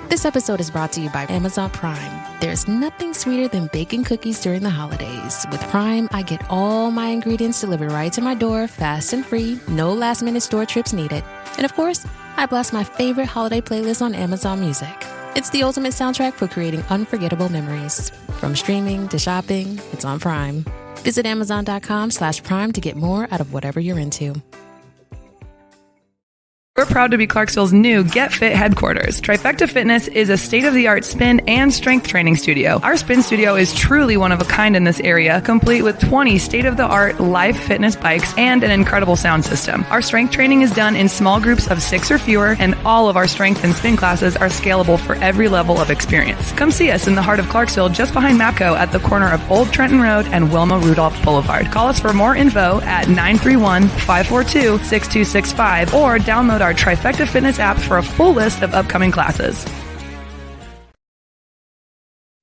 This episode is brought to you by Amazon Prime. There's nothing sweeter than baking cookies during the holidays. With Prime, I get all my ingredients delivered right to my door, fast and free, no last-minute store trips needed. And of course, I blast my favorite holiday playlist on Amazon Music. It's the ultimate soundtrack for creating unforgettable memories. From streaming to shopping, it's on Prime. Visit Amazon.com/Prime to get more out of whatever you're into. We're proud to be Clarksville's new Get Fit headquarters. Trifecta Fitness is a state-of-the-art spin and strength training studio. Our spin studio is truly one of a kind in this area, complete with 20 state-of-the-art live fitness bikes and an incredible sound system. Our strength training is done in small groups of 6 or fewer, and all of our strength and spin classes are scalable for every level of experience. Come see us in the heart of Clarksville, just behind MAPCO at the corner of Old Trenton Road and Wilma Rudolph Boulevard. Call us for more info at 931-542-6265 or download our Trifecta Fitness app for a full list of upcoming classes.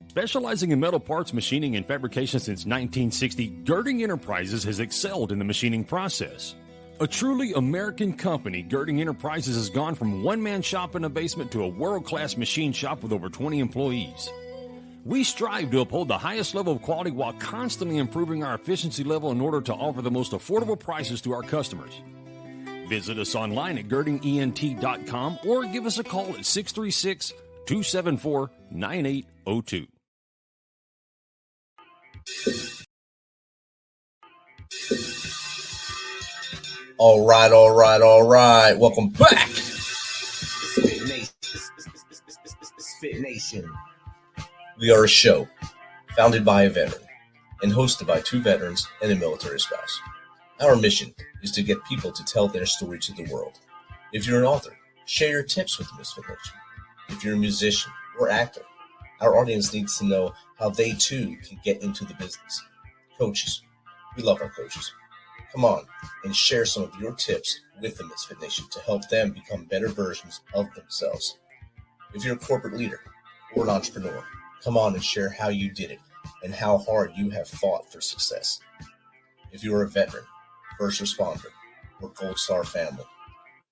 Specializing in metal parts, machining, and fabrication since 1960, Girding Enterprises has excelled in the machining process. A truly American company, Girding Enterprises has gone from one-man shop in a basement to a world-class machine shop with over 20 employees. We strive to uphold the highest level of quality while constantly improving our efficiency level in order to offer the most affordable prices to our customers. Visit us online at girdingent.com or give us a call at 636-274-9802. All right. Welcome back. MisFitNation. We are a show founded by a veteran and hosted by 2 veterans and a military spouse. Our mission is to get people to tell their story to the world. If you're an author, share your tips with MisFitNation. If you're a musician or actor, our audience needs to know how they too can get into the business. Coaches, we love our coaches. Come on and share some of your tips with the MisFitNation to help them become better versions of themselves. If you're a corporate leader or an entrepreneur, come on and share how you did it and how hard you have fought for success. If you're a veteran, first responder, or Gold Star family,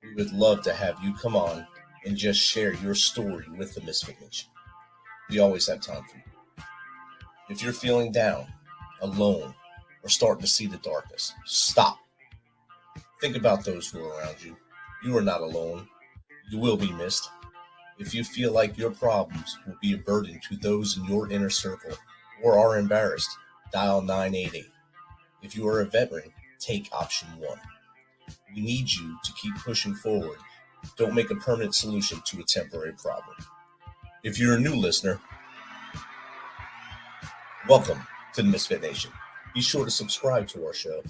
we would love to have you come on and just share your story with the MisFitNation. We always have time for you. If you're feeling down, alone, or starting to see the darkness, stop. Think about those who are around you. You are not alone. You will be missed. If you feel like your problems will be a burden to those in your inner circle or are embarrassed, dial 988. If you are a veteran, take option 1. We need you to keep pushing forward. Don't make a permanent solution to a temporary problem. If you're a new listener, welcome to the MisFitNation. Be sure to subscribe to our show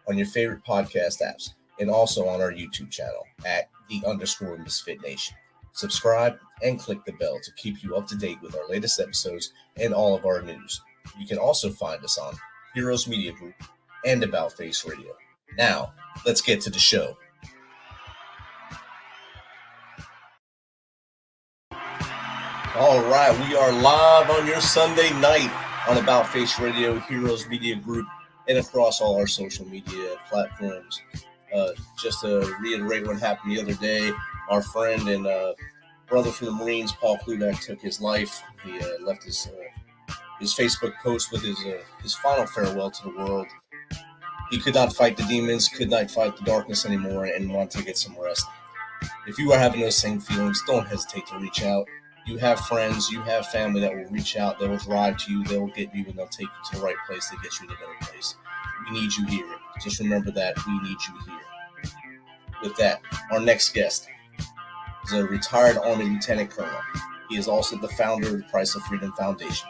on your favorite podcast apps and also on our YouTube channel at @_MisFitNation. Subscribe and click the bell to keep you up to date with our latest episodes and all of our news. You can also find us on Heroes Media Group and About Face Radio. Now, let's get to the show. All right, we are live on your Sunday night on About Face Radio, Heroes Media Group, and across all our social media platforms. Just to reiterate what happened the other day, our friend and brother from the Marines, Paul Kludak, took his life. He left his Facebook post with his final farewell to the world. He could not fight the demons, could not fight the darkness anymore, and wanted to get some rest. If you are having those same feelings, don't hesitate to reach out. You have friends, you have family that will reach out, they will drive to you, they will get you, and they'll take you to the right place to get you to the better place. We need you here. Just remember that we need you here. With that, our next guest is a retired Army Lieutenant Colonel. He is also the founder of the Price of Freedom Foundation.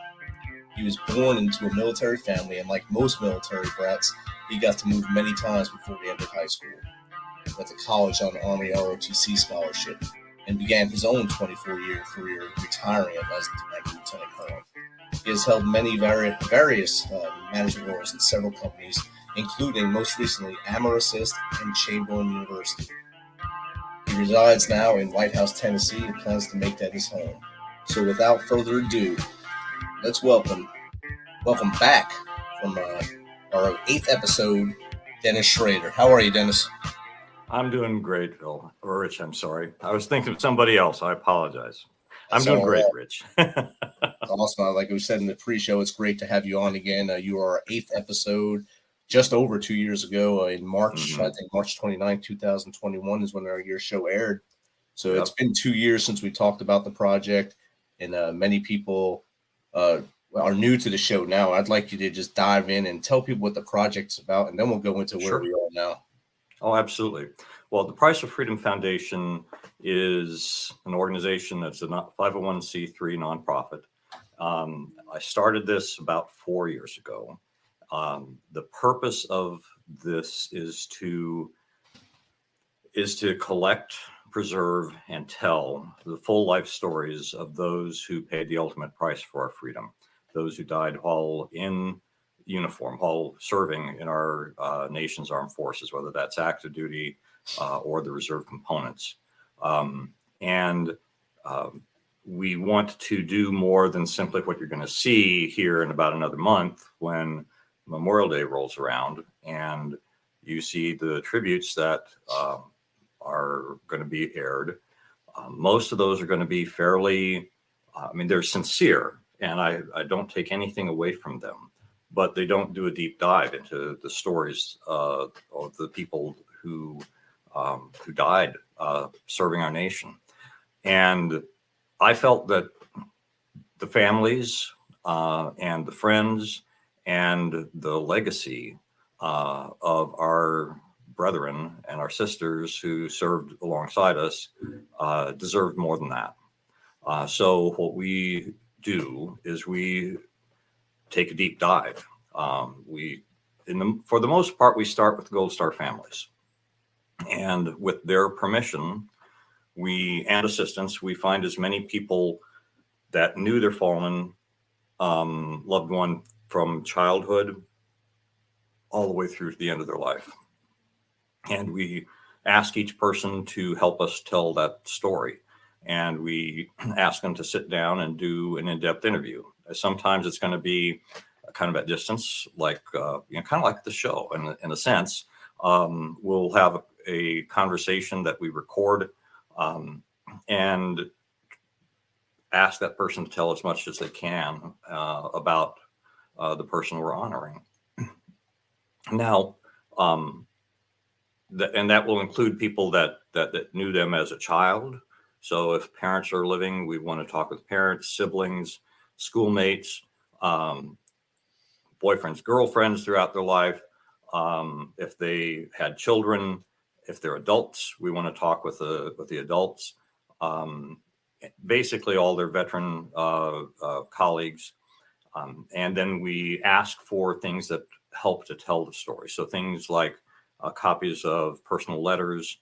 He was born into a military family, and like most military brats, he got to move many times before he entered high school. He went to college on the Army ROTC scholarship and began his own 24-year career, retiring as the Lieutenant Colonel. He has held many various management roles in several companies, including most recently AmeriSys and Chamberlain University. He resides now in White House, Tennessee, and plans to make that his home. So without further ado, let's welcome back from our 8th episode, Dennis Schroader. How are you, Dennis? I'm doing great, Phil. Or Rich, I'm sorry. I was thinking of somebody else. I apologize. I'm doing great, Rich. Awesome. Like we said in the pre-show, it's great to have you on again. You are our 8th episode, just over 2 years ago in March. I think March 29, 2021 is when your show aired. So It's been 2 years since we talked about the project, and many people are new to the show now. I'd like you to just dive in and tell people what the project's about, and then we'll go into where we are now. Oh, absolutely. Well, the Price of Freedom Foundation is an organization that's a 501c3 nonprofit. I started this about 4 years ago. The purpose of this is to collect, preserve, and tell the full life stories of those who paid the ultimate price for our freedom, those who died all in uniform, all serving in our nation's armed forces, whether that's active duty or the reserve components. We want to do more than simply what you're going to see here in about another month when Memorial Day rolls around and you see the tributes that are going to be aired. Most of those are going to be fairly, they're sincere, and I don't take anything away from them, but they don't do a deep dive into the stories of the people who died serving our nation. And I felt that the families and the friends and the legacy of our brethren and our sisters who served alongside us deserved more than that. So what we do is we take a deep dive. For the most part, we start with the Gold Star families, and with their permission and assistance, we find as many people that knew their fallen loved one from childhood all the way through to the end of their life. And we ask each person to help us tell that story. And we ask them to sit down and do an in-depth interview. Sometimes it's going to be kind of at distance, like kind of like the show in a sense. We'll have a conversation that we record and ask that person to tell as much as they can about the person we're honoring. Now, and that will include people that knew them as a child. So if parents are living, we want to talk with parents, siblings, schoolmates, boyfriends, girlfriends throughout their life. If they had children, if they're adults, we want to talk with the adults. Basically all their veteran colleagues. And then we ask for things that help to tell the story. So things like copies of personal letters,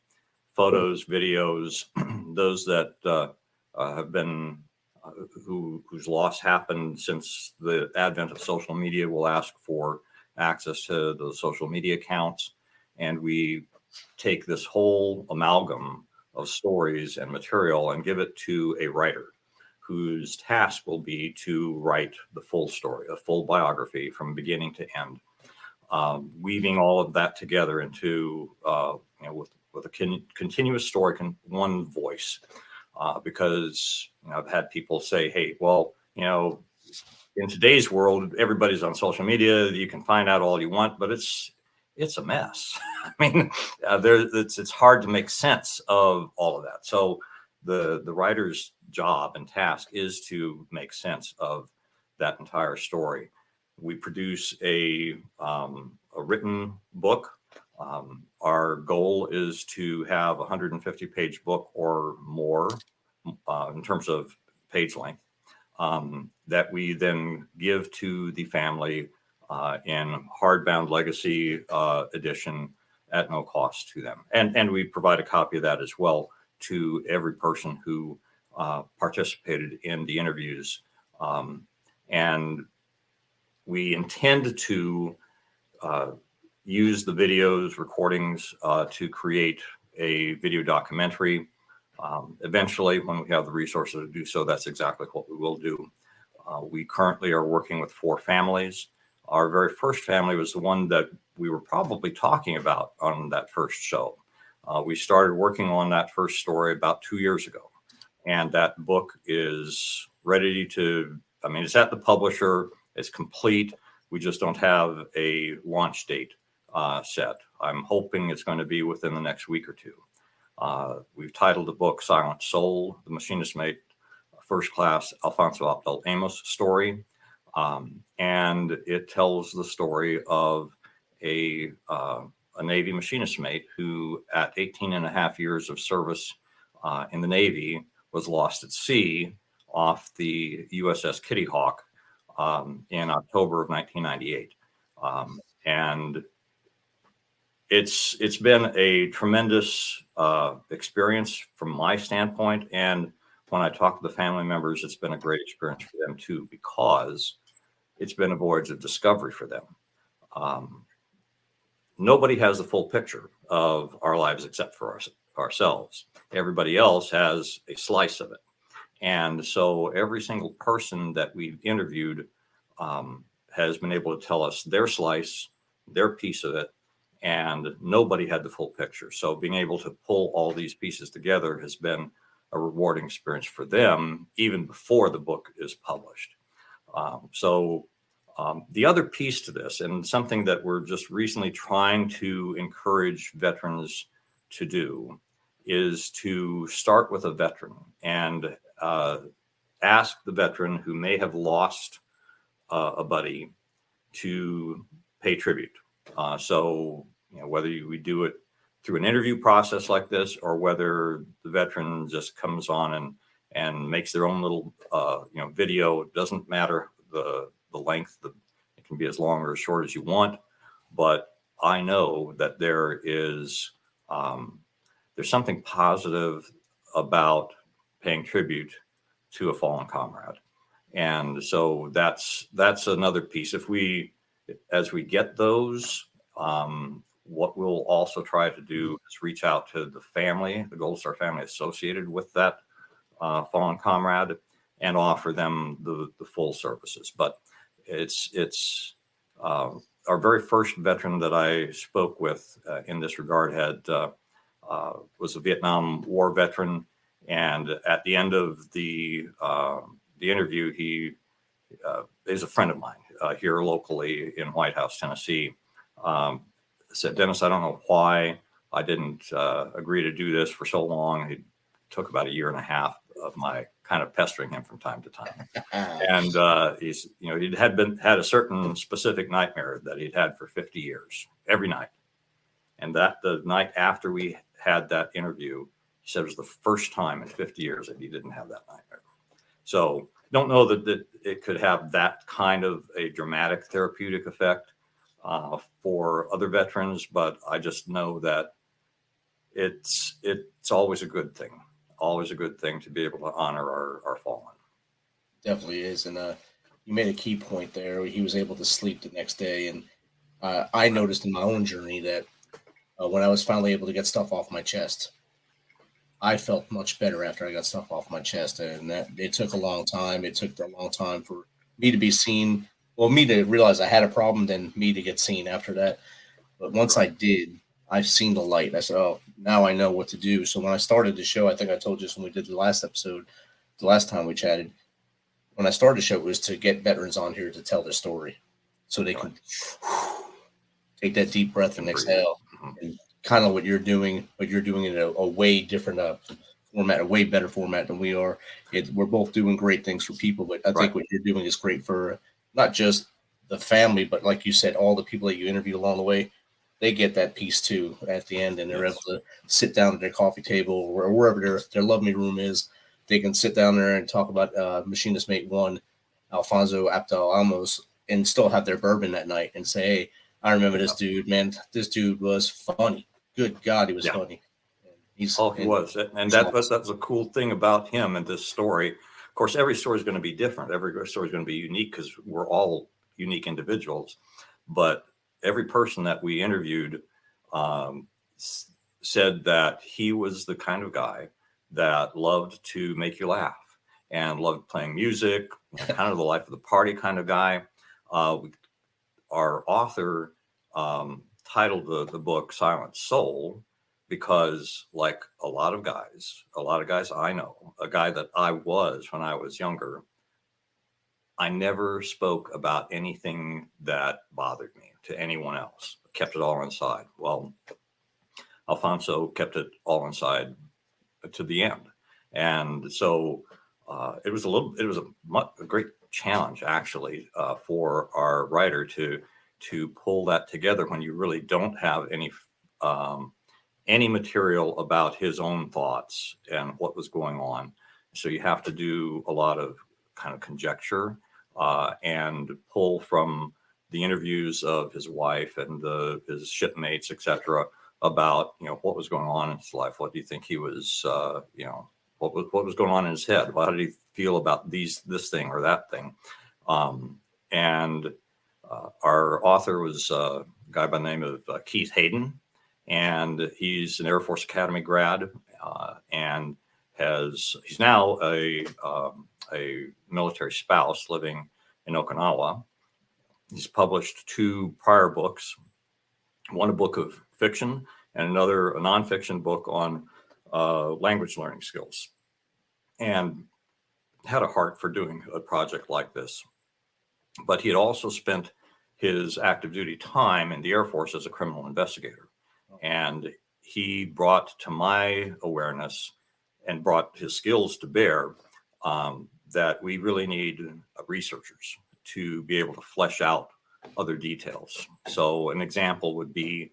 photos, videos, those that have been, whose loss happened since the advent of social media. Will ask for access to the social media accounts. And we take this whole amalgam of stories and material and give it to a writer whose task will be to write the full story, a full biography from beginning to end, weaving all of that together into, with a continuous story, one voice. Because I've had people say, hey, well, in today's world, everybody's on social media. You can find out all you want, but it's a mess. I mean, it's hard to make sense of all of that. So the writer's job and task is to make sense of that entire story. We produce a written book. Our goal is to have a 150-page book or more in terms of page length that we then give to the family in hardbound legacy edition at no cost to them. And we provide a copy of that as well to every person who participated in the interviews. And we intend to use the videos, recordings to create a video documentary. Eventually, when we have the resources to do so, that's exactly what we will do. We currently are working with 4 families. Our very first family was the one that we were probably talking about on that first show. We started working on that first story about 2 years ago. And that book is ready to, it's at the publisher. It's complete. We just don't have a launch date set. I'm hoping it's going to be within the next week or two. We've titled the book Silent Soul, the Machinist Mate First Class Alfonso Abdel Amos story. And it tells the story of a Navy machinist mate who, at 18 and a half years of service in the Navy, was lost at sea off the USS Kitty Hawk in October of 1998. And it's been a tremendous experience from my standpoint. And when I talk to the family members, it's been a great experience for them too, because it's been a voyage of discovery for them. Nobody has the full picture of our lives except for ourselves. Everybody else has a slice of it. And so every single person that we've interviewed has been able to tell us their slice, their piece of it, and nobody had the full picture. So being able to pull all these pieces together has been a rewarding experience for them, even before the book is published. The other piece to this, and something that we're just recently trying to encourage veterans to do, is to start with a veteran and ask the veteran who may have lost a buddy to pay tribute. Whether we do it through an interview process like this, or whether the veteran just comes on and makes their own little video, it doesn't matter the length. It can be as long or as short as you want. But I know that there's something positive about paying tribute to a fallen comrade. And so that's another piece. As we get those, what we'll also try to do is reach out to the family, the Gold Star family associated with that fallen comrade, and offer them the full services. But it's our very first veteran that I spoke with in this regard was a Vietnam War veteran, and at the end of the interview, he is a friend of mine here locally in White House, Tennessee. Said, Dennis, I don't know why I didn't agree to do this for so long. It took about a year and a half of my kind of pestering him from time to time. And he'd had a certain specific nightmare that he'd had for 50 years, every night. And that the night after we had that interview, he said it was the first time in 50 years that he didn't have that nightmare. So don't know that it could have that kind of a dramatic therapeutic effect for other veterans, but I just know that it's always a good thing. Always a good thing to be able to honor our fallen. Definitely is. And you made a key point there. He was able to sleep the next day. And I noticed in my own journey that when I was finally able to get stuff off my chest, I felt much better after I got stuff off my chest. And that it took a long time. It took a long time for me to be seen. Well, me to realize I had a problem, then me to get seen after that. But once I did, I've seen the light. I said, oh, now I know what to do. So when I started the show, I think I told you when we did the last episode, the last time we chatted, when I started the show, it was to get veterans on here to tell their story so they can take that deep breath and exhale. And kind of what you're doing in a way different format, a way better format than we are. We're both doing great things for people, but I think what you're doing is great for not just the family, but like you said, all the people that you interviewed along the way. They get that piece too at the end, and they're able to sit down at their coffee table or wherever their love me room is. They can sit down there and talk about Machinist Mate 1, Alfonso Abdel Amos, and still have their bourbon that night and say, hey, I remember this dude, man. This dude was funny. Good God, he was funny. He was. And that was a cool thing about him and this story. Of course, every story is going to be different. Every story is going to be unique because we're all unique individuals. But every person that we interviewed said that he was the kind of guy that loved to make you laugh and loved playing music, kind of the life of the party kind of guy. Our author titled the book Silent Soul because like a lot of guys I know, a guy that I was when I was younger, I never spoke about anything that bothered me to anyone else. Kept it all inside. Well, Alfonso kept it all inside to the end. And so it was a great challenge actually for our writer to pull that together when you really don't have any material about his own thoughts and what was going on. So you have to do a lot of kind of conjecture and pull from the interviews of his wife and his shipmates, etc., about what was going on in his life. What do you think he was? What was going on in his head? How did he feel about this thing or that thing? And our author was a guy by the name of Keith Hayden, and he's an Air Force Academy grad, and he's now a military spouse living in Okinawa. He's published 2 prior books, one a book of fiction and another a nonfiction book on language learning skills, and had a heart for doing a project like this. But he had also spent his active duty time in the Air Force as a criminal investigator. And he brought to my awareness and brought his skills to bear that we really need researchers to be able to flesh out other details. So an example would be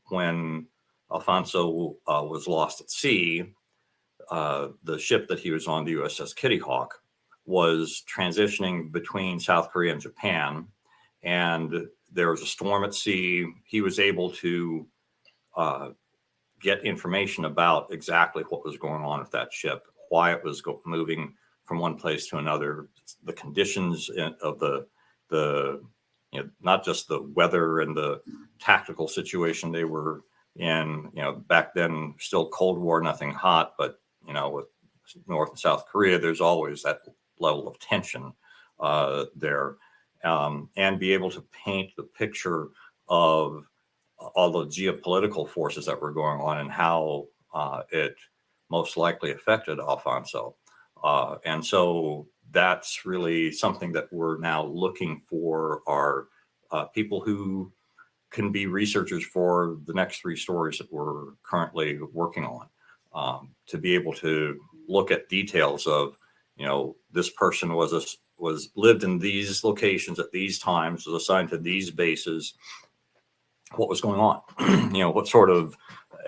when Alfonso was lost at sea, the ship that he was on, the USS Kitty Hawk, was transitioning between South Korea and Japan, and there was a storm at sea. He was able to get information about exactly what was going on with that ship, why it was moving from one place to another, the conditions of the not just the weather and the tactical situation they were in. Back then, still Cold War, nothing hot, but with North and South Korea, there's always that level of tension there, and be able to paint the picture of all the geopolitical forces that were going on and how it most likely affected Alfonso. And so that's really something that we're now looking for, are people who can be researchers for the next 3 stories that we're currently working on, to be able to look at details of, this person was lived in these locations at these times, was assigned to these bases. What was going on? What sort of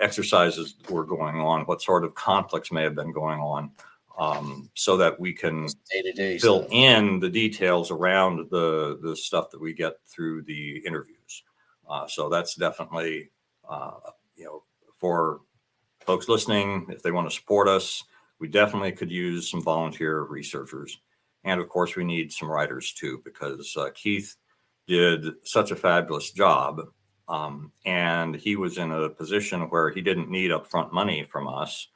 exercises were going on? What sort of conflicts may have been going on? So that we can day-to-day fill in the details around the stuff that we get through the interviews. So that's definitely, for folks listening, if they want to support us, we definitely could use some volunteer researchers. And of course, we need some writers too, because Keith did such a fabulous job. And he was in a position where he didn't need upfront money from us.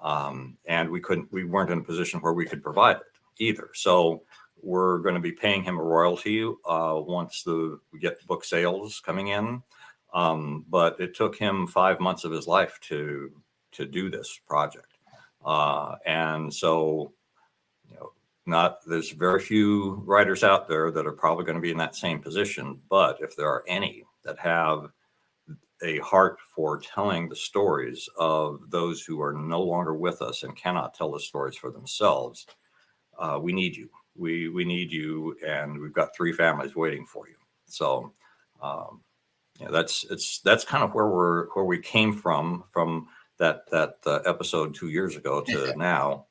And we weren't in a position where we could provide it either. So we're going to be paying him a royalty once we get book sales coming in. But it took him 5 months of his life to do this project. And so, there's very few writers out there that are probably going to be in that same position. But if there are any that have a heart for telling the stories of those who are no longer with us and cannot tell the stories for themselves, we need you. We need you, and we've got 3 families waiting for you. So, that's kind of where we came from that episode 2 years ago to now,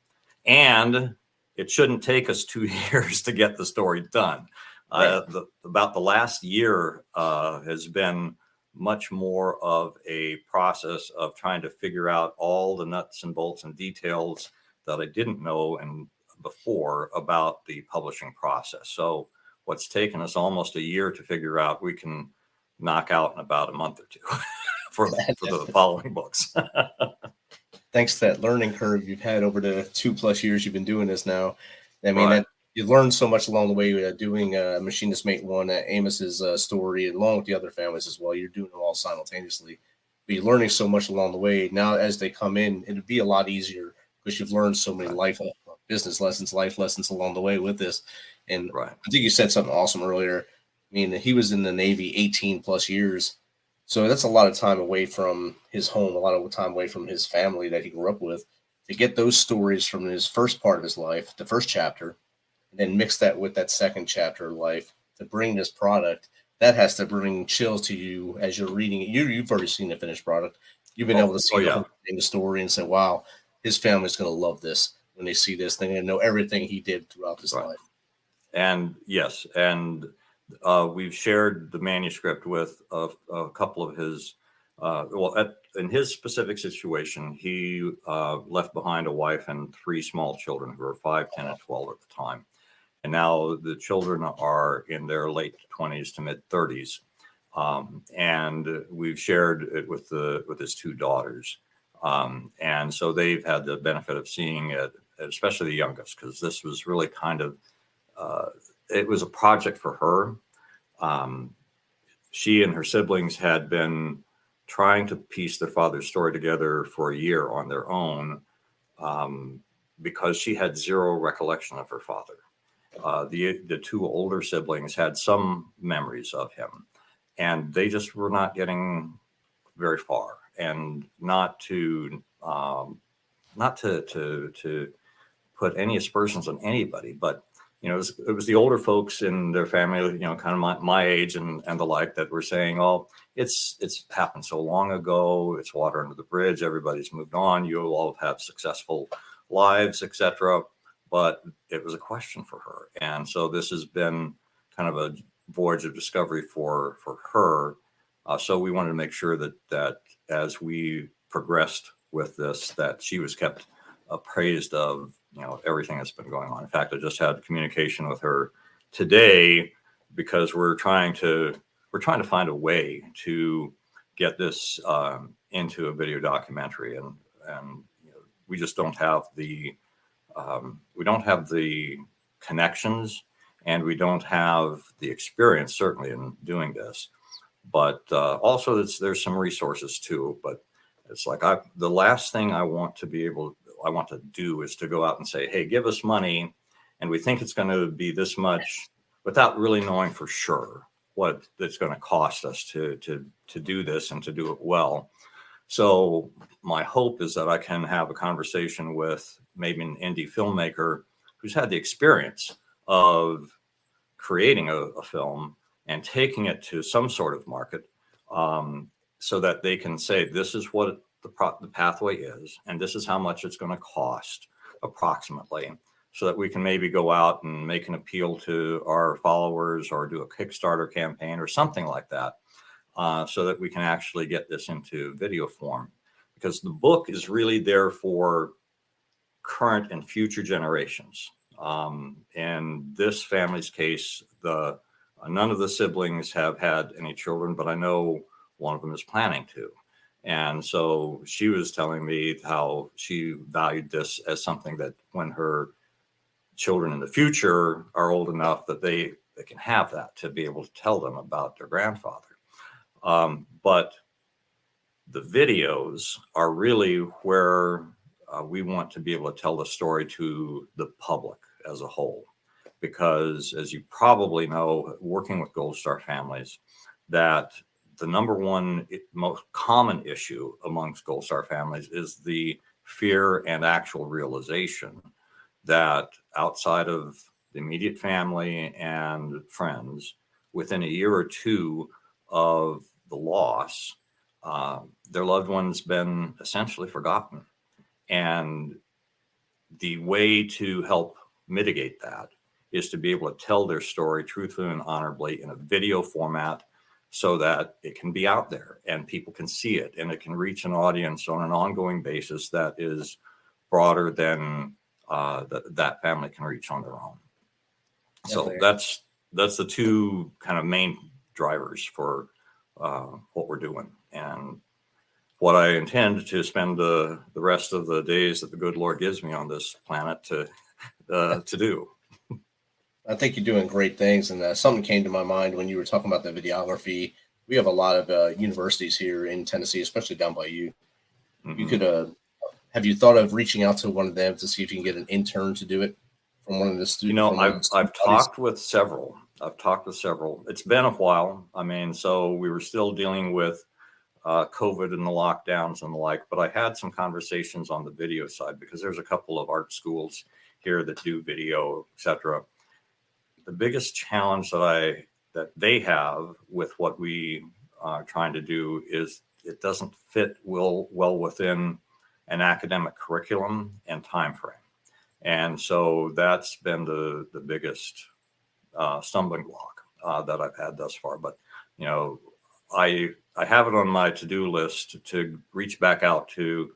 and it shouldn't take us 2 years to get the story done. Right. About the last year has been much more of a process of trying to figure out all the nuts and bolts and details that I didn't know before about the publishing process. So what's taken us almost a year to figure out, we can knock out in about a month or 2 for the following books. Thanks to that learning curve you've had over the 2+ years you've been doing this now. I mean, Right. You learned so much along the way doing Machinist Mate 1, Amos's story, and along with the other families as well. You're doing them all simultaneously. but you're learning so much along the way. Now, as they come in, it'd be a lot easier because you've learned so many business lessons, life lessons along the way with this. And I think you said something awesome earlier. I mean, he was in the Navy 18 plus years. So that's a lot of time away from his home, a lot of time away from his family that he grew up with. To get those stories from his first part of his life, the first chapter, and then mix that with that second chapter of life to bring this product, that has to bring chills to you as you're reading it. You've already seen the finished product. You've been able to see the whole thing, the story, and say, wow, his family's going to love this when they see this. They're going to know everything he did throughout his life. And yes, and we've shared the manuscript with a couple of his, in his specific situation, he left behind a wife and 3 small children who were 5, 10, and 12 at the time. And now the children are in their late 20s to mid 30s. And we've shared it with his 2 daughters. And so they've had the benefit of seeing it, especially the youngest, because this was really kind of, it was a project for her. She and her siblings had been trying to piece their father's story together for a year on their own, because she had 0 recollection of her father. The 2 older siblings had some memories of him, and they just were not getting very far. And not to put any aspersions on anybody, but it was the older folks in their family, kind of my age and the like, that were saying, "Oh, it's happened so long ago. It's water under the bridge. Everybody's moved on. You all have successful lives, etc." But it was a question for her, and so this has been kind of a voyage of discovery for her. So we wanted to make sure that as we progressed with this, that she was kept appraised of everything that's been going on. In fact, I just had communication with her today because we're trying to find a way to get this into a video documentary, and we just don't have the connections, and we don't have the experience, certainly, in doing this. But also there's some resources too. But it's like the last thing I want to do is to go out and say, "Hey, give us money," and we think it's going to be this much, without really knowing for sure what it's going to cost us to do this and to do it well. So my hope is that I can have a conversation with maybe an indie filmmaker who's had the experience of creating a film and taking it to some sort of market, so that they can say, this is what the pathway is, and this is how much it's going to cost approximately, so that we can maybe go out and make an appeal to our followers or do a Kickstarter campaign or something like that, so that we can actually get this into video form. Because the book is really there for current and future generations. In this family's case, none of the siblings have had any children, but I know one of them is planning to. And so she was telling me how she valued this as something that when her children in the future are old enough that they can have that, to be able to tell them about their grandfather. But the videos are really where we want to be able to tell the story to the public as a whole. Because as you probably know, working with Gold Star families, that the number one most common issue amongst Gold Star families is the fear and actual realization that outside of the immediate family and friends, within a year or two of the loss, their loved one's been essentially forgotten. And the way to help mitigate that is to be able to tell their story truthfully and honorably in a video format, so that it can be out there and people can see it, and it can reach an audience on an ongoing basis that is broader than that family can reach on their own. So that's the 2 kind of main drivers for what we're doing, and what I intend to spend the rest of the days that the good Lord gives me on this planet to do. I think you're doing great things. And something came to my mind when you were talking about the videography we have a lot of universities here in Tennessee, especially down by you. Mm-hmm. You could have you thought of reaching out to one of them to see if you can get an intern to do it from one of the students? I've talked with several. It's been a while. I mean, so we were still dealing with COVID and the lockdowns and the like, but I had some conversations on the video side because there's a couple of art schools here that do video, etc. The biggest challenge that they have with what we are trying to do is it doesn't fit well within an academic curriculum and time frame. And so that's been the biggest stumbling block that I've had thus far. But, I have it on my to-do list to reach back out to.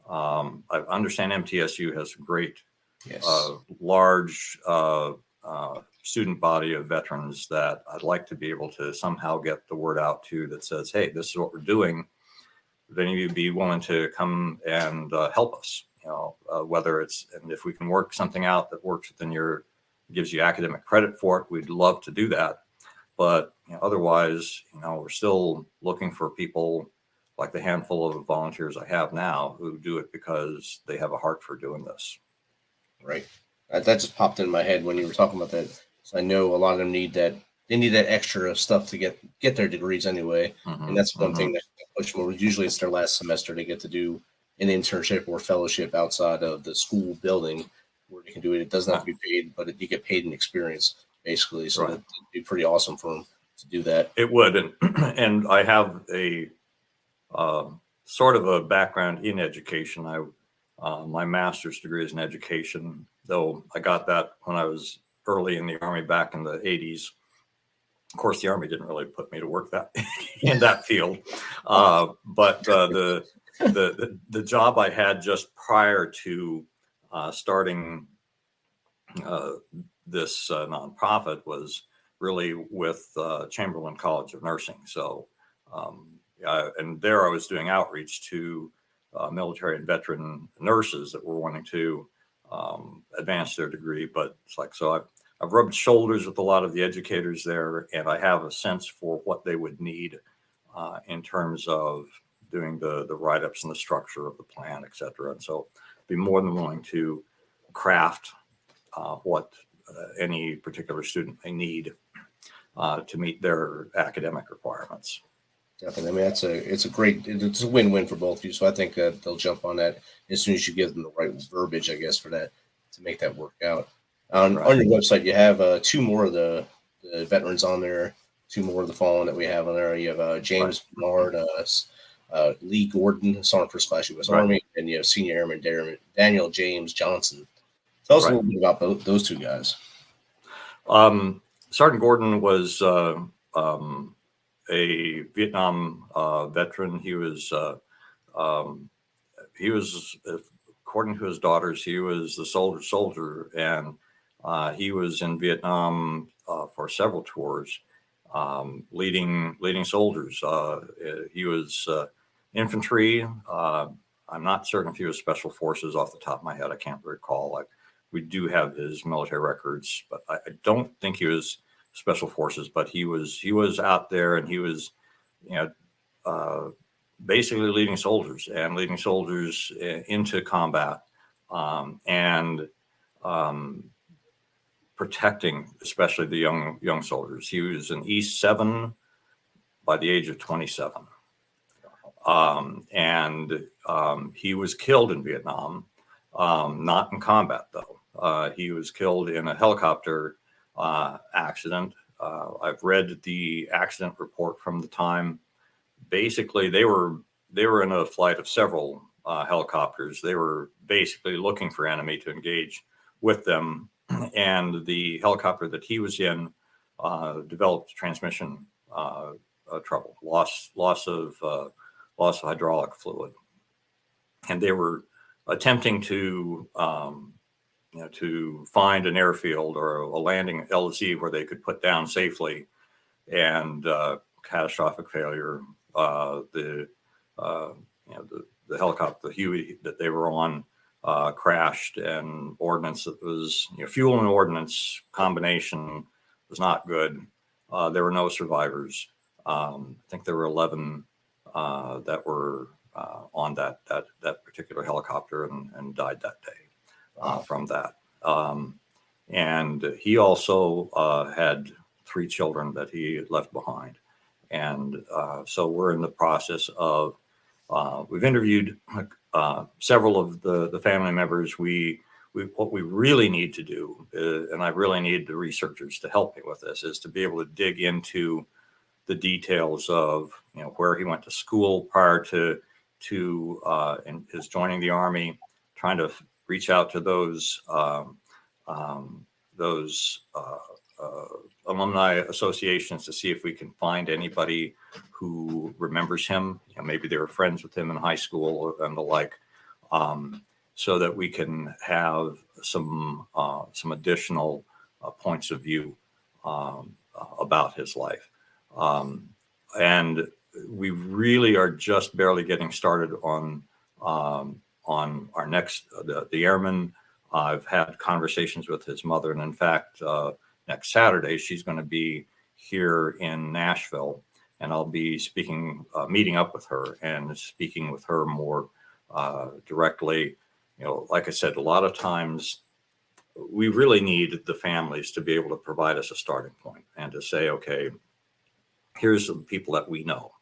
I understand MTSU has a great, large student body of veterans that I'd like to be able to somehow get the word out to that says, hey, this is what we're doing. Would any of you be willing to come and help us? Whether it's, and if we can work something out that works within gives you academic credit for it, we'd love to do that. But otherwise, we're still looking for people like the handful of volunteers I have now who do it because they have a heart for doing this. Right. That just popped in my head when you were talking about that. So I know a lot of them need that. They need that extra stuff to get their degrees anyway. Mm-hmm. And that's one thing that push more. Usually it's their last semester to get to do an internship or fellowship outside of the school building where you can do it. It doesn't have to be paid, but you get paid in experience basically. So that'd be pretty awesome for them to do that. It would. And I have a sort of a background in education. My master's degree is in education, though I got that when I was early in the Army back in the 80s. Of course, the Army didn't really put me to work in that field. But the job I had just prior to starting this nonprofit was really with Chamberlain College of Nursing. So, and there I was doing outreach to military and veteran nurses that were wanting to advance their degree. But it's like, so I've rubbed shoulders with a lot of the educators there, and I have a sense for what they would need in terms of doing the write-ups and the structure of the plan, et cetera. And so I'd be more than willing to craft what any particular student may need to meet their academic requirements. Definitely. I mean, it's a win-win for both of you. So I think they'll jump on that as soon as you give them the right verbiage, I guess, for that to make that work out. On your website, you have two more of the veterans on there, two more of the fallen that we have on there. You have James Bernard, Lee Gordon, Sergeant First Class U.S. Army, and you have Senior Airman Daniel James Johnson. Tell us a little bit about those two guys. Sergeant Gordon was a Vietnam veteran. He was, according to his daughters, he was the soldier, and he was in Vietnam for several tours, leading soldiers. He was infantry. I'm not certain if he was special forces off the top of my head. I can't recall. We do have his military records, but I don't think he was special forces. But he was out there, and he was, basically leading soldiers into combat, and protecting, especially the young soldiers. He was an E7 by the age of 27, and he was killed in Vietnam, not in combat though. He was killed in a helicopter accident. I've read the accident report from the time. Basically, they were in a flight of several helicopters. They were basically looking for enemy to engage with them, and the helicopter that he was in developed transmission trouble, loss of hydraulic fluid, and they were attempting to find an airfield or a landing LZ where they could put down safely, and catastrophic failure. The helicopter, the Huey that they were on, crashed, and ordnance that was, fuel and ordnance combination was not good. There were no survivors. I think there were 11 that were on that particular helicopter and died that day from that. And he also had 3 children that he left behind. And so we're in the process of, we've interviewed several of the family members. What we really need to do, and I really need the researchers to help me with this, is to be able to dig into the details of, where he went to school prior to his joining the Army, trying to reach out to those alumni associations to see if we can find anybody who remembers him. Maybe they were friends with him in high school and the like, so that we can have some additional points of view about his life. And we really are just barely getting started on our next, the airman. I've had conversations with his mother, and in fact, next Saturday, she's going to be here in Nashville, and I'll be meeting up with her and speaking with her more directly. Like I said, a lot of times we really need the families to be able to provide us a starting point and to say, okay, here's some people that we know.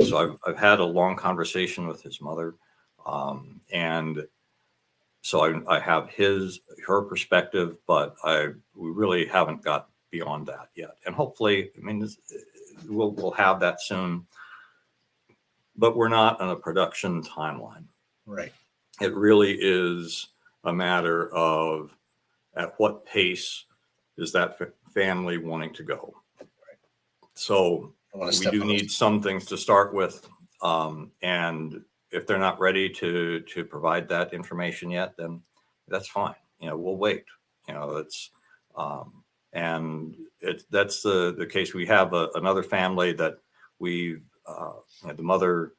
So I've had a long conversation with his mother, and so I have her perspective, but we really haven't got beyond that yet. And hopefully, we'll have that soon, but we're not on a production timeline. Right. It really is a matter of at what pace is that family wanting to go. Right. So we do need some things to start with, and if they're not ready to provide that information yet, then that's fine. We'll wait. That's the case. We have another family that the mother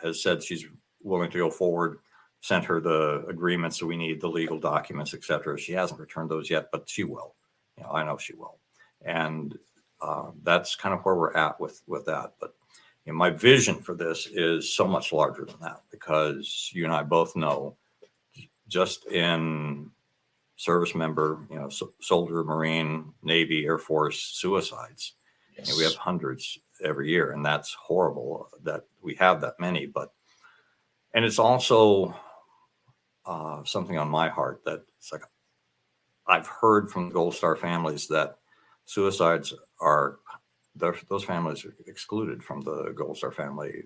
has said she's willing to go forward, sent her the agreements, so we need the legal documents, etc. She hasn't returned those yet, but she will. I know she will. And that's kind of where we're at with that. But my vision for this is so much larger than that, because you and I both know, just in service member, soldier, Marine, Navy, Air Force suicides, yes. We have hundreds every year, and that's horrible that we have that many. And it's also something on my heart that it's like, I've heard from the Gold Star families that suicides those families are excluded from the Gold Star family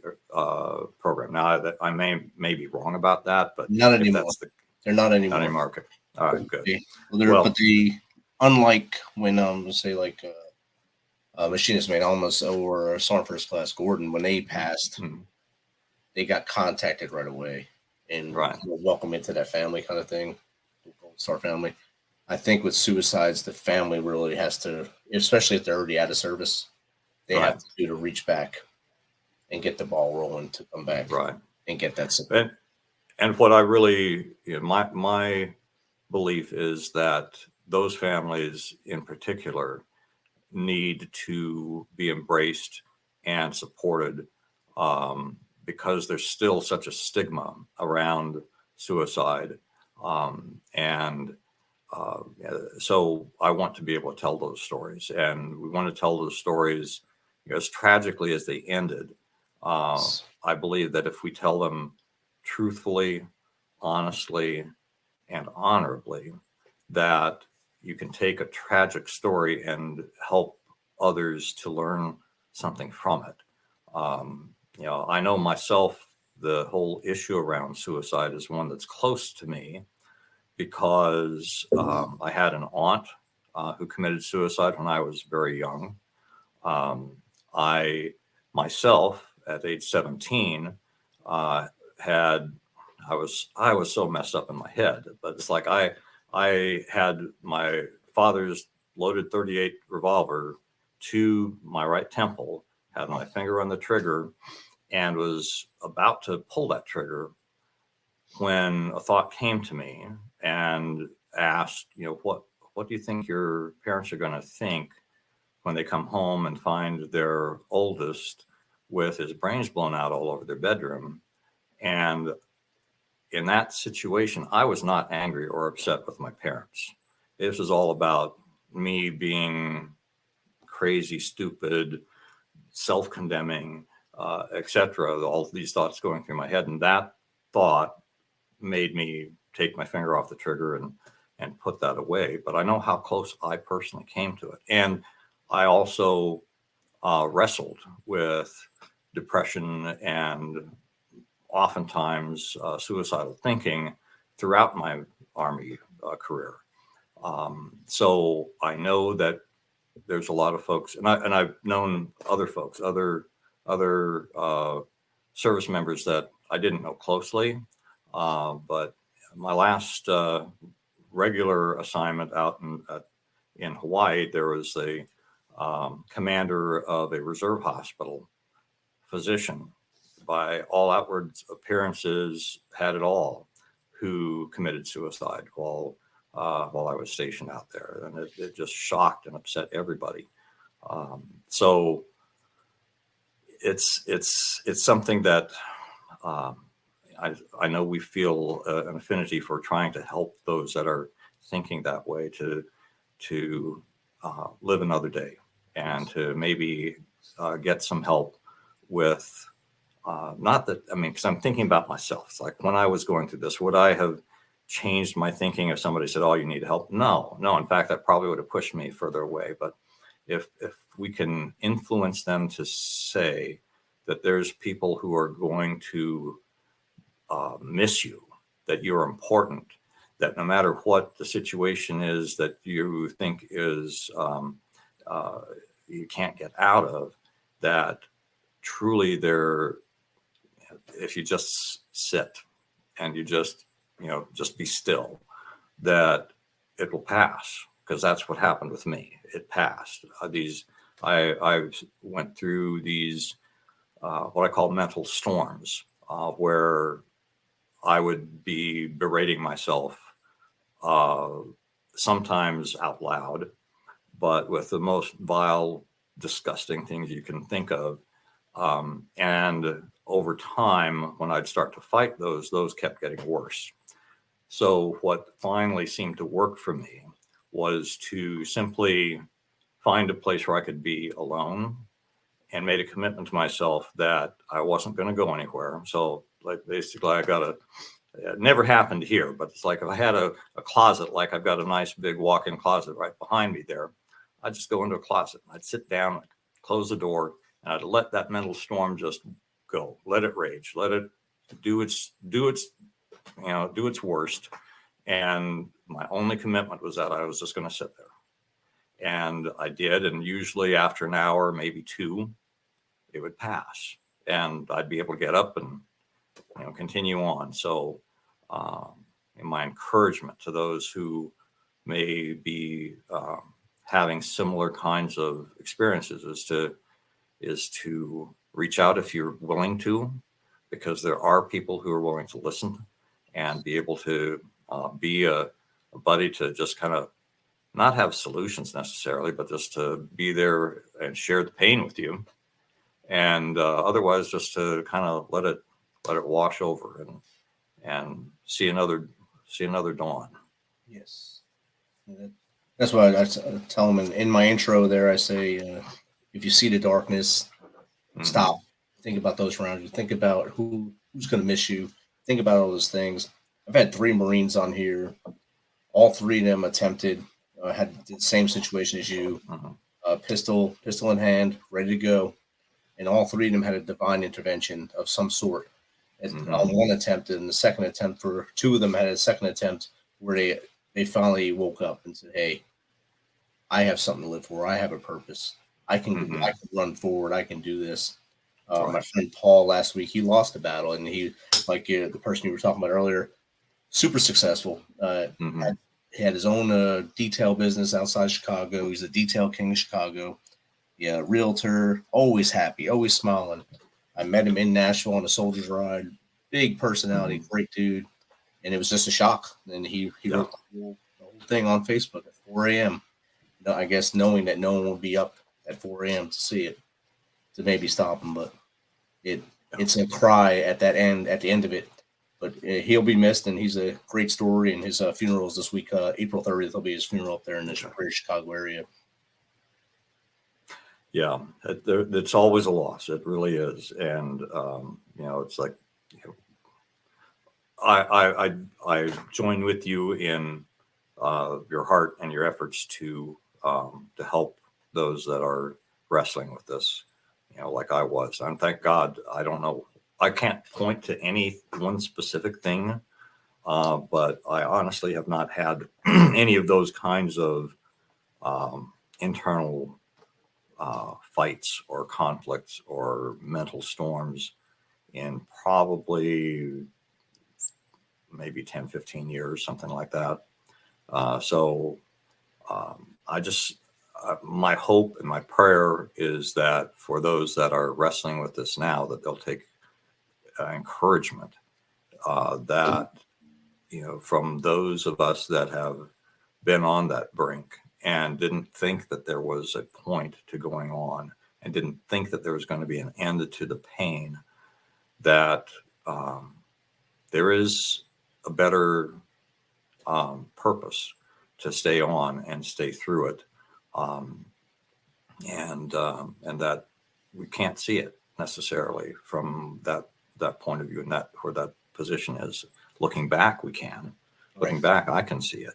program. Now, I may be wrong about that, but not anymore. They're not anymore. Not anymore. Okay. All right, good. But unlike when say like Machinist Mate Almas or Sergeant First Class Gordon, when they passed, they got contacted right away and welcome into that family kind of thing, Gold Star family. I think with suicides, the family really has to, especially if they're already out of service, they have to reach back and get the ball rolling to come back and get that support. And what I really, my belief is that those families in particular need to be embraced and supported, because there's still such a stigma around suicide. So I want to be able to tell those stories, and we want to tell those stories as tragically as they ended. I believe that if we tell them truthfully, honestly, and honorably, that you can take a tragic story and help others to learn something from it. I know myself, the whole issue around suicide is one that's close to me, because I had an aunt who committed suicide when I was very young. I myself, at age 17, I was so messed up in my head, but it's like I had my father's loaded .38 revolver to my right temple, had my finger on the trigger, and was about to pull that trigger when a thought came to me and asked, what do you think your parents are going to think when they come home and find their oldest with his brains blown out all over their bedroom. And in that situation, I was not angry or upset with my parents. This is all about me being crazy, stupid, self-condemning, etc. All these thoughts going through my head. And that thought made me take my finger off the trigger and put that away. But I know how close I personally came to it. And I also wrestled with depression and oftentimes suicidal thinking throughout my Army career. So I know that there's a lot of folks, and I've known other folks, other service members that I didn't know closely. But my last regular assignment out in Hawaii, there was a commander of a reserve hospital, physician, by all outward appearances, had it all, who committed suicide while I was stationed out there, and it just shocked and upset everybody. So it's something that I know we feel an affinity for trying to help those that are thinking that way to live another day and to maybe get some help with. Not that, I mean, because I'm thinking about myself. It's like when I was going through this, would I have changed my thinking if somebody said, "Oh, you need help"? No. In fact, that probably would have pushed me further away. But if we can influence them to say that there's people who are going to miss you, that you're important, that no matter what the situation is that you think is you can't get out of, that truly if you just sit and you just be still, that it will pass, because that's what happened with me. It passed. I went through these what I call mental storms, where I would be berating myself, sometimes out loud, but with the most vile, disgusting things you can think of. And over time, when I'd start to fight those kept getting worse. So what finally seemed to work for me was to simply find a place where I could be alone, and made a commitment to myself that I wasn't going to go anywhere. So like basically it never happened here, but it's like if I had a closet, like I've got a nice big walk-in closet right behind me there, I'd just go into a closet, I'd sit down, I'd close the door, and I'd let that mental storm just go, let it rage, let it do its worst. And my only commitment was that I was just going to sit there. And I did. And usually after an hour, maybe two, it would pass, and I'd be able to get up and, continue on. So my encouragement to those who may be having similar kinds of experiences is to reach out if you're willing to, because there are people who are willing to listen and be able to be a buddy to just kind of not have solutions necessarily, but just to be there and share the pain with you. And otherwise just to kind of let it wash over and see another dawn. Yes. That's why I tell them in my intro there, I say, if you see the darkness, stop. Think about those around you. Think about who's going to miss you. Think about all those things. I've had 3 Marines on here. All 3 of them attempted, had the same situation as you, pistol in hand, ready to go. And all 3 of them had a divine intervention of some sort on one attempt. And the second attempt for 2 of them had a second attempt where they finally woke up and said, "Hey, I have something to live for. I have a purpose. I can run forward. I can do this." My friend Paul last week, he lost a battle, and he, like the person you were talking about earlier, super successful. He had his own detail business outside Chicago. He's the detail king of Chicago. Yeah, realtor, always happy, always smiling. I met him in Nashville on a soldier's ride. Big personality, great dude. And it was just a shock. And he wrote the whole thing on Facebook at 4 a.m. I guess knowing that no one would be up at 4 a.m. to see it, to maybe stop him. But it's a cry at the end of it. But he'll be missed, and he's a great story. And his funeral is this week, April 30th. Will be his funeral up there in the greater Chicago area. Yeah, it's always a loss. It really is, and it's like, I join with you in your heart and your efforts to help those that are wrestling with this, like I was. And thank God, I don't know, I can't point to any one specific thing, but I honestly have not had any of those kinds of internal fights or conflicts or mental storms in probably maybe 10, 15 years, something like that. My hope and my prayer is that for those that are wrestling with this now, that they'll take encouragement that, from those of us that have been on that brink and didn't think that there was a point to going on and didn't think that there was going to be an end to the pain, that there is a better purpose to stay on and stay through it. And that we can't see it necessarily from that point of view, and that where that position is. Looking back, we can. Looking back, I can see it.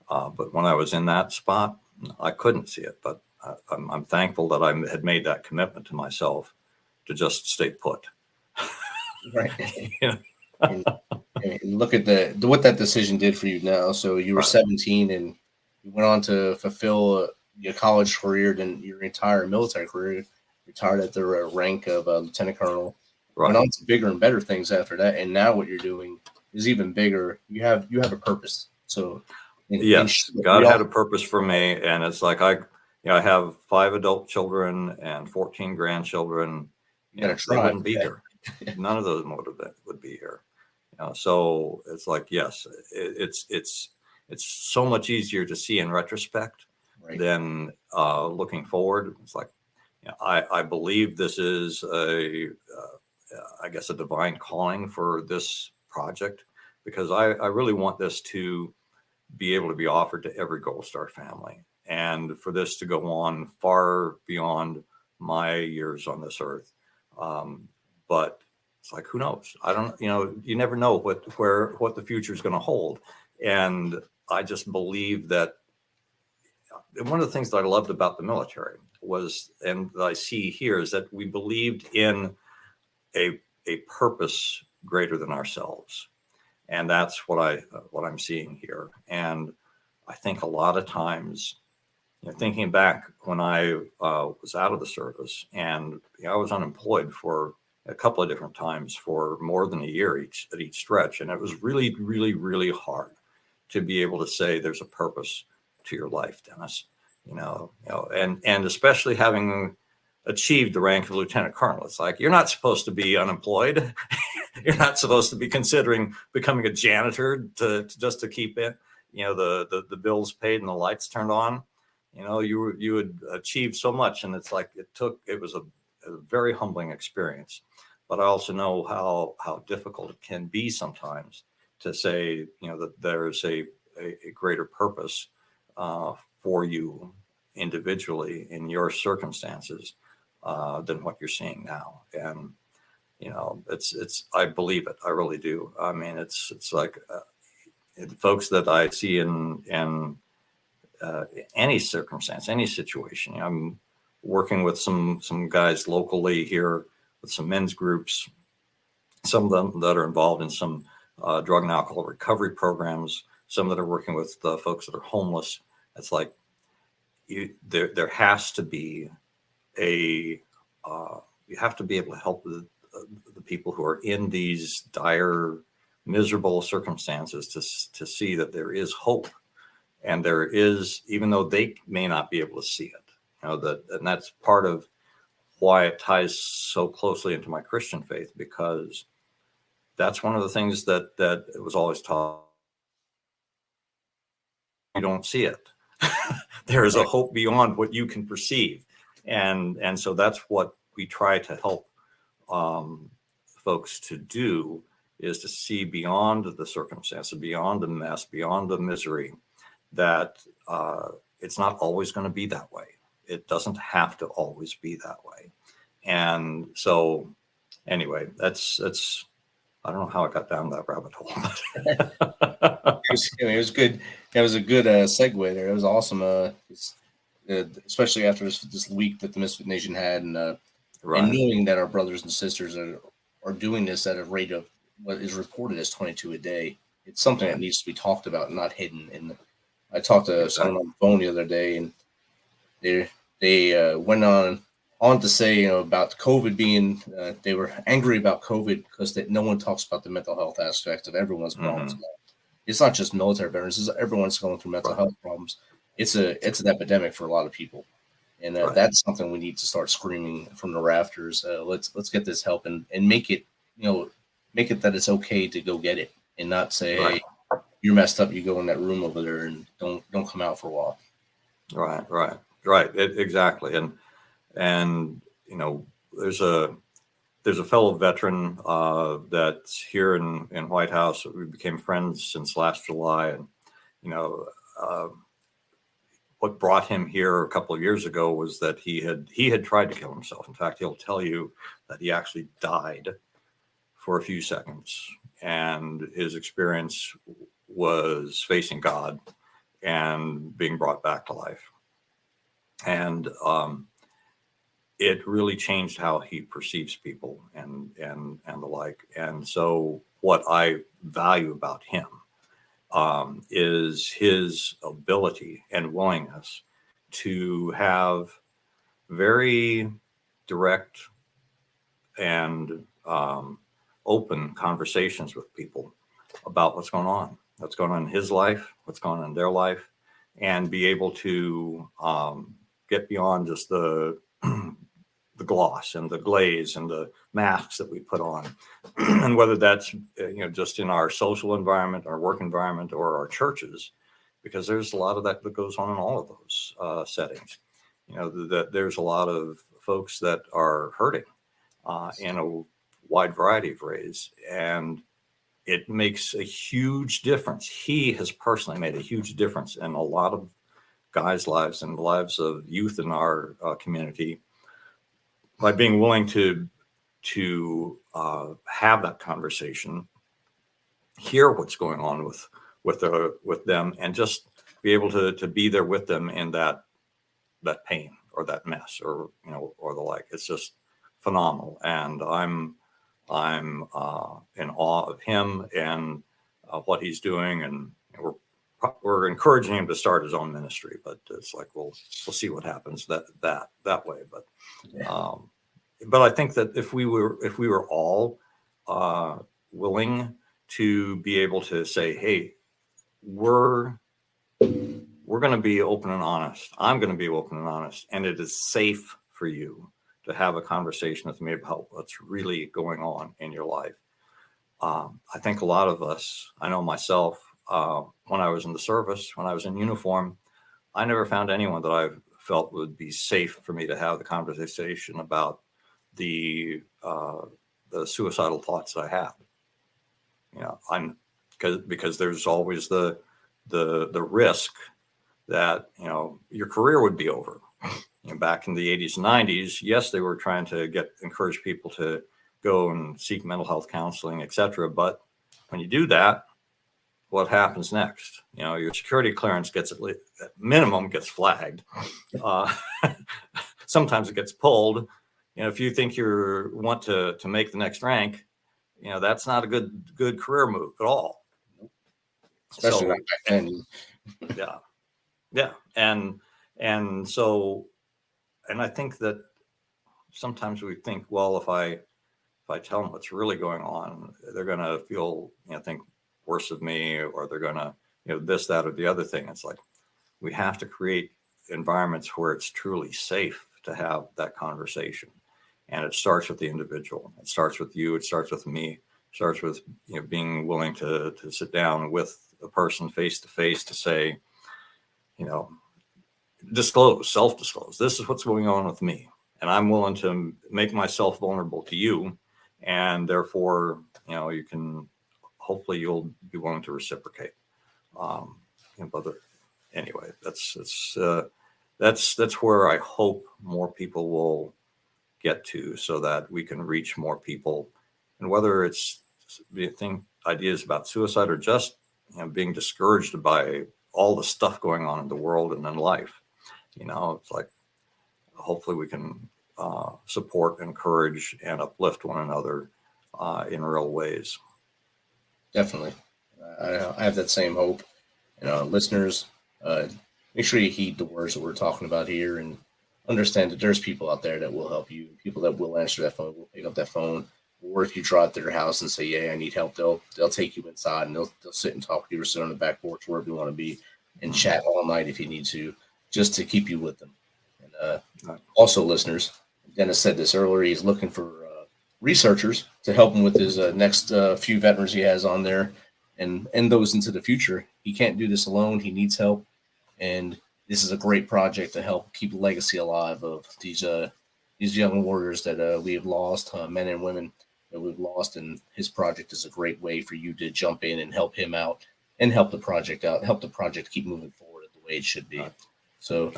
But when I was in that spot, I couldn't see it. But I'm thankful that I had made that commitment to myself to just stay put. Right. and look at what that decision did for you now. So you were 17 and you went on to fulfill your college career, then your entire military career. Retired at the rank of lieutenant colonel. Right. Went on to bigger and better things after that, and now what you're doing is even bigger. You have a purpose. So yes, God had a purpose for me, and it's like I have 5 adult children and 14 grandchildren. They wouldn't be here. None of those would be here. So it's like, yes, it's so much easier to see in retrospect than looking forward. It's like, I believe this is I guess a divine calling for this project, because I really want this to be able to be offered to every Gold Star family, and for this to go on far beyond my years on this earth. But it's like, who knows? I don't, you never know what the future is going to hold. And I just believe that one of the things that I loved about the military was, and that I see here, is that we believed in a purpose greater than ourselves. And that's what I'm seeing here. And I think a lot of times, thinking back when I was out of the service, and I was unemployed for a couple of different times for more than a year at each stretch. And it was really, really, really hard to be able to say there's a purpose to your life, Dennis, and especially having achieved the rank of lieutenant colonel. It's like, you're not supposed to be unemployed. You're not supposed to be considering becoming a janitor to keep it, the bills paid and the lights turned on. You would achieve so much, and it's like it was a very humbling experience. But I also know how difficult it can be sometimes to say, that there's a greater purpose for you individually in your circumstances than what you're seeing now. And it's I believe it. I really do. I mean, it's like the folks that I see in any circumstance, any situation. I'm working with some guys locally here with some men's groups, some of them that are involved in some drug and alcohol recovery programs, some that are working with folks that are homeless. It's like there has to be you have to be able to help the people who are in these dire, miserable circumstances to see that there is hope, and there is, even though they may not be able to see it. And that's part of why it ties so closely into my Christian faith, because that's one of the things that it was always taught. You don't see it. There is a hope beyond what you can perceive. And so that's what we try to help folks to do, is to see beyond the circumstances, beyond the mess, beyond the misery, that it's not always going to be that way. It doesn't have to always be that way. And so anyway, that's I don't know how I got down that rabbit hole. It was good. That was a good segue there. It was awesome. Especially after this week that the Misfit Nation had, and knowing that our brothers and sisters are doing this at a rate of what is reported as 22 a day. It's something that needs to be talked about, and not hidden. And I talked to someone on the phone the other day, and they went on to say, about COVID being, they were angry about COVID because no one talks about the mental health aspect of everyone's problems. It's not just military veterans; everyone's going through mental health problems. It's an epidemic for a lot of people, and that's something we need to start screaming from the rafters. Let's get this help and make it, make it that it's okay to go get it, and not say, hey, you're messed up, you go in that room over there and don't come out for a while. Right. Exactly. And there's a fellow veteran that's here in White House. We became friends since last July, and what brought him here a couple of years ago was that he had tried to kill himself. In fact, he'll tell you that he actually died for a few seconds, and his experience was facing God and being brought back to life. And it really changed how he perceives people and the like. And so what I value about him is his ability and willingness to have very direct and open conversations with people about what's going on in his life, what's going on in their life, and be able to get beyond just the gloss and the glaze and the masks that we put on. And whether that's just in our social environment, our work environment, or our churches, because there's a lot of that goes on in all of those settings. There's a lot of folks that are hurting in a wide variety of ways, and it makes a huge difference. He has personally made a huge difference in a lot of guys' lives and the lives of youth in our community, by being willing to have that conversation, hear what's going on with them, and just be able to be there with them in that pain or that mess or the like. It's just phenomenal, and I'm in awe of him and what he's doing, and we're encouraging him to start his own ministry, but it's like we'll see what happens that way. But I think that if we were all willing to be able to say, hey, we're going to be open and honest. I'm going to be open and honest, and it is safe for you to have a conversation with me about what's really going on in your life. I think a lot of us, I know myself, when I was in the service, when I was in uniform, I never found anyone that I felt would be safe for me to have the conversation about the suicidal thoughts that I had. Because there's always the risk that your career would be over. Back in the 80s and 90s, yes, they were trying to encourage people to go and seek mental health counseling, etc. But when you do that, what happens next? Your security clearance at minimum gets flagged. Sometimes it gets pulled. If you think you want to make the next rank, that's not a good career move at all. Especially back then. Yeah. And I think that sometimes we think, well, if I tell them what's really going on, they're going to feel, think worse of me, or they're going to, this, that, or the other thing. It's like, we have to create environments where it's truly safe to have that conversation. And it starts with the individual. It starts with you. It starts with me. It starts with, being willing to sit down with a person face to face to say, self-disclose. This is what's going on with me, and I'm willing to make myself vulnerable to you, and therefore, you can, hopefully you'll be willing to reciprocate. But anyway, that's where I hope more people will get to, so that we can reach more people, and whether it's ideas about suicide or just being discouraged by all the stuff going on in the world and in life. It's like, hopefully we can support, encourage, and uplift one another in real ways. Definitely. I have that same hope. Listeners, make sure you heed the words that we're talking about here, and understand that there's people out there that will help you, people that will answer that phone, will pick up that phone. Or if you drive to their house and say, "Yeah, I need help," they'll take you inside, and they'll sit and talk to you, or sit on the back porch, wherever you want to be, and chat all night if you need to, just to keep you with them. And also, listeners, Dennis said this earlier, he's looking for researchers to help him with his next few veterans he has on there, and those into the future. He can't do this alone. He needs help, and this is a great project to help keep the legacy alive of these young warriors that we have lost, men and women that we've lost. And his project is a great way for you to jump in and help him out, and help the project out, help the project keep moving forward the way it should be. So,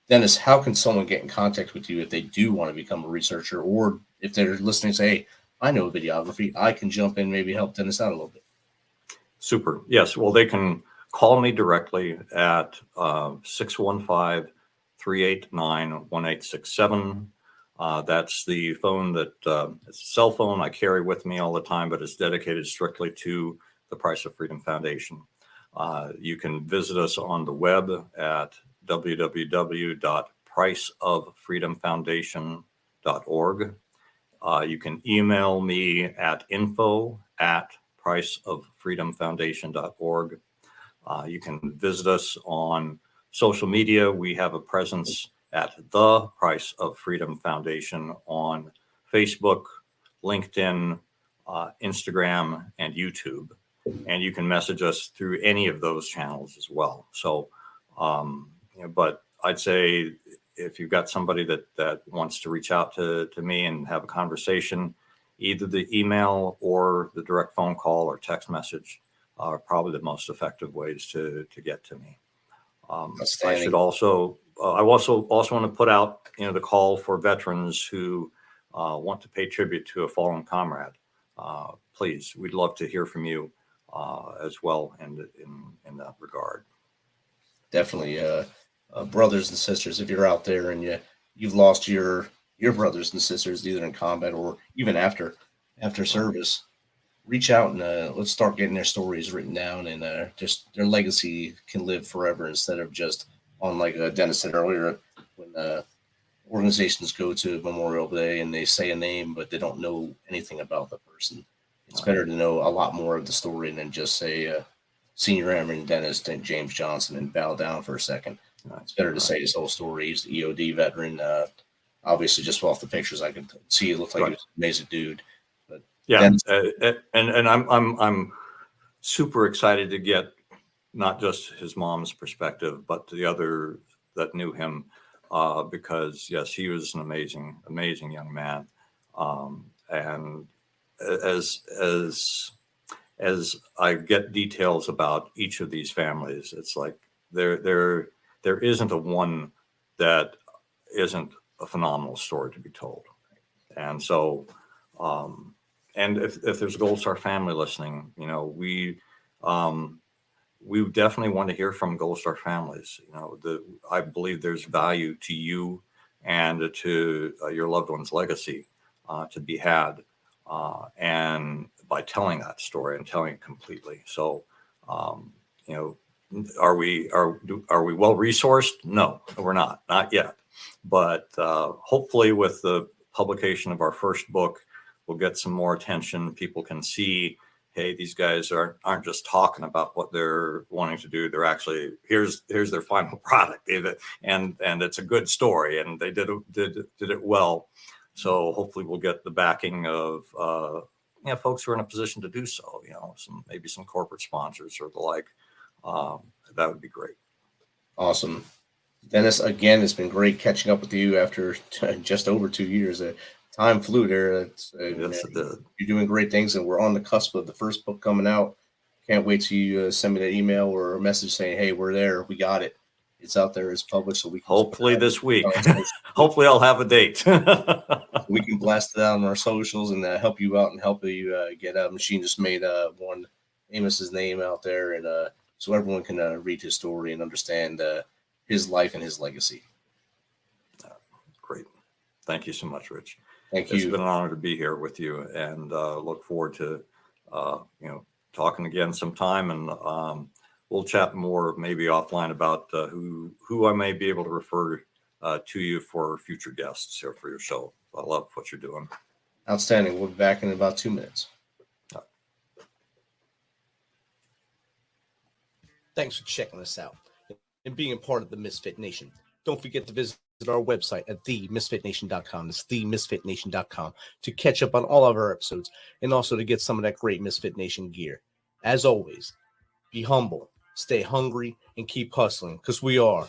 Dennis, how can someone get in contact with you if they do want to become a researcher, or if they're listening and say, "Hey, I know videography, I can jump in, maybe help Dennis out a little bit"? Super. Yes. Well, they can call me directly at 615-389-1867. That's the phone that it's a cell phone I carry with me all the time, but it's dedicated strictly to the Price of Freedom Foundation. You can visit us on the web at www.priceoffreedomfoundation.org. You can email me at info@priceoffreedomfoundation.org. You can visit us on social media. We have a presence at the Price of Freedom Foundation on Facebook, LinkedIn, Instagram, and YouTube. And you can message us through any of those channels as well. So, but I'd say if you've got somebody that wants to reach out to me and have a conversation, either the email or the direct phone call or text message are probably the most effective ways to get to me. I should also, I also want to put out, the call for veterans who want to pay tribute to a fallen comrade. Please, we'd love to hear from you as well in that regard. Definitely, brothers and sisters, if you're out there and you've lost your brothers and sisters either in combat or even after service, reach out and let's start getting their stories written down, and just their legacy can live forever, instead of just on, like Dennis said earlier, when organizations go to Memorial Day and they say a name but they don't know anything about the person. It's better to know a lot more of the story than just say Senior Airman Dennis James Johnson and bow down for a second. It's better to say his whole story. He's the EOD veteran. Obviously, just off the pictures, I can see it looked like he was an amazing dude. But yeah, and I'm super excited to get not just his mom's perspective, but the other that knew him, because yes, he was an amazing young man, and as I get details about each of these families, it's like there isn't a one that isn't a phenomenal story to be told. And so, and if there's a Gold Star family listening, we definitely want to hear from Gold Star families. I believe there's value to you and to your loved one's legacy to be had, and by telling that story and telling it completely. So, are we well resourced? No, we're not yet. But hopefully, with the publication of our first book, we'll get some more attention. People can see, hey, these guys aren't just talking about what they're wanting to do. They're actually here's their final product, and it's a good story, and they did it well. So hopefully, we'll get the backing of folks who are in a position to do so. Maybe some corporate sponsors or the like. That would be great. Awesome. Dennis, again, it's been great catching up with you after just over 2 years. Time flew there. Yes, it did. You're doing great things, and we're on the cusp of the first book coming out. Can't wait till you send me that email or a message saying, hey, we're there. We got it. It's out there. It's published. So we can hopefully this week. Hopefully I'll have a date. We can blast it out on our socials and help you out and help you get a Machine Just Made one Amos's name out there, and so everyone can read his story and understand his life and his legacy. Great. Thank you so much, Rich. Thank you. It's been an honor to be here with you, and look forward to talking again sometime, and we'll chat more maybe offline about who I may be able to refer to you for future guests here for your show. I love what you're doing. Outstanding. We'll be back in about 2 minutes. Thanks for checking us out and being a part of the Misfit Nation. Don't forget to visit our website at themisfitnation.com. It's themisfitnation.com to catch up on all of our episodes and also to get some of that great Misfit Nation gear. As always, be humble, stay hungry, and keep hustling, because we are